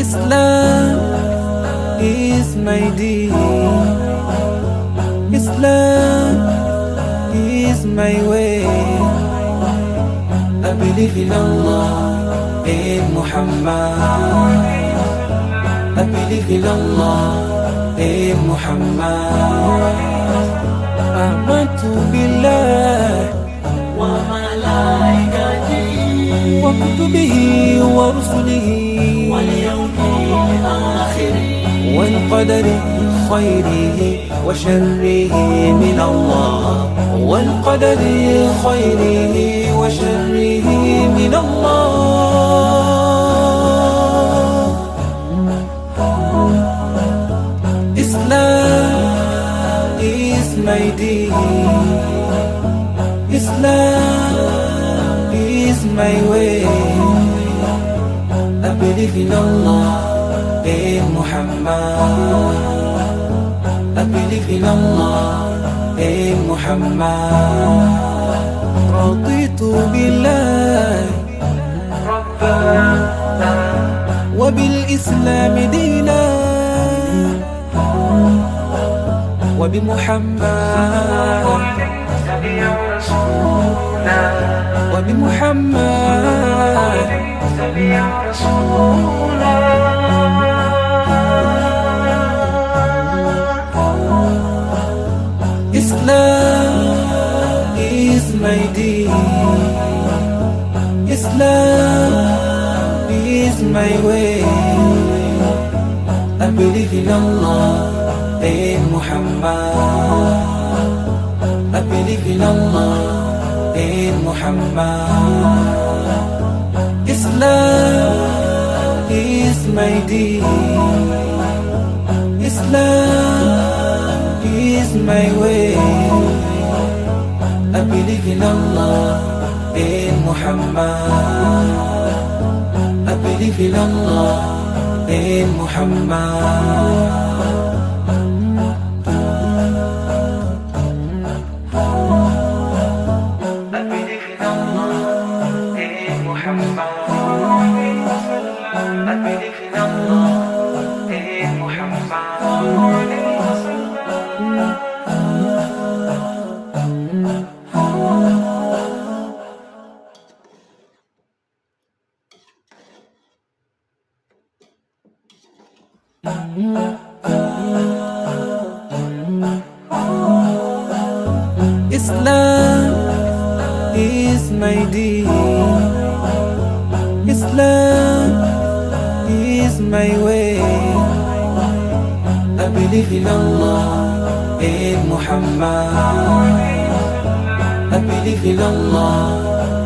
Islam is my deen. Islam is my way. I believe in Allah, in Muhammad. I believe in Allah, in Muhammad. آمنت بالله وملائكته وكتبه ورسله واليوم الآخر والقدر خيره وشره من الله والقدر خيره وشره من الله. Islam is my deen. Islam is my way. I believe in Allah, in Muhammad. I believe in Allah, in Muhammad. رضيت بالله ربا وبالإسلام دينا وبمحمد تبع رسولا وبمحمد تبع رسولا Islam is my deen. Islam is my way. I believe in Allah, in Muhammad. I believe in Allah, in Muhammad. Islam is my deen. Islam is my way. I believe in Allah, in Muhammad. I believe in Allah, in Muhammad. I believe in Allah, in Muhammad. I believe in Allah, in Muhammad. Islam is my deen. Islam is my way. I believe in Allah, in Muhammad. I believe in Allah,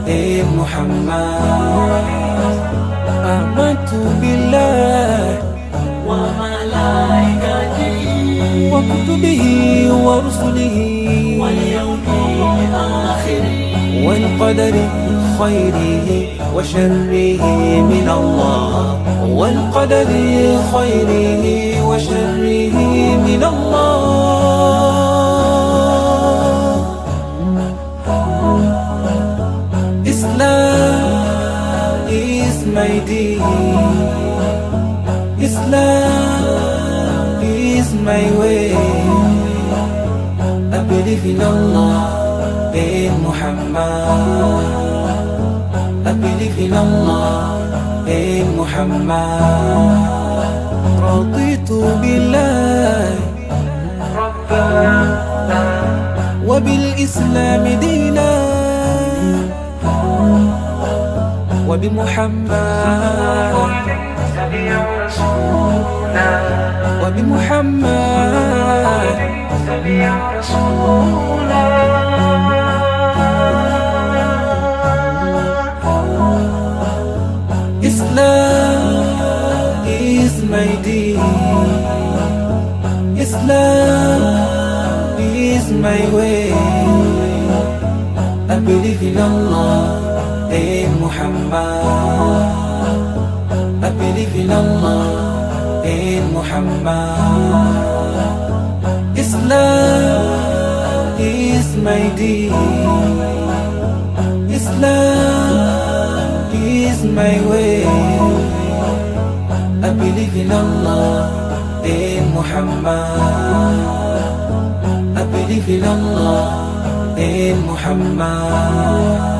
in Muhammad. آمنت بالله وملائكته وكتبه ورسله واليوم الآخر والقدر خيره وشره من الله والقدر خيره وشره من الله. Islam is my deen. Islam is my way. I believe in Allah, in Muhammad. I believe in Allah, in Muhammad. رضيت بالله ربا وبالإسلام دينا وبمحمد تبع رسولا وبمحمد تبع رسولا Islam is my deen. Islam is my way. I believe in Allah, in Muhammad. I believe in Allah, in Muhammad. Islam is my deen. my way. I believe in Allah, in Muhammad. I believe in Allah, in Muhammad.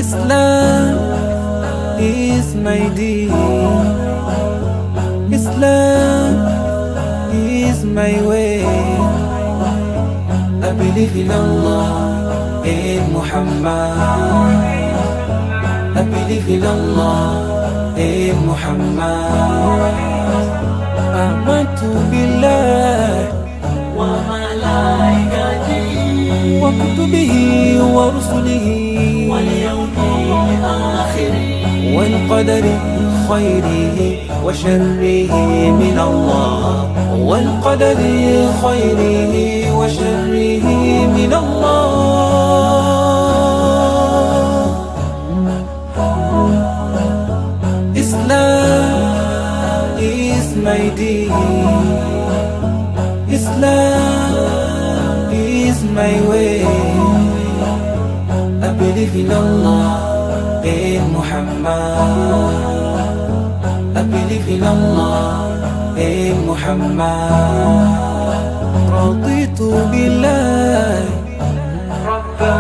Islam is my deen. Islam is my way. I believe in Allah, in Muhammad. I believe in Allah, in Muhammad. Amantu billah wa malaikatihi wa kutubihi wa rusulihi wal yawmil akhir wal qadari khayrihi wa sharrihi min Allah, wal qadari khayrihi wa sharrihi min Allah. Islam is my deen. Islam is my way. I believe in Allah, in Muhammad. I believe in Allah, in Muhammad. رضيت بالله ربا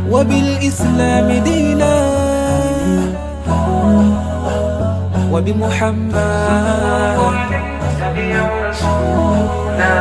وبالإسلام دينا وبمحمد سميع رسولا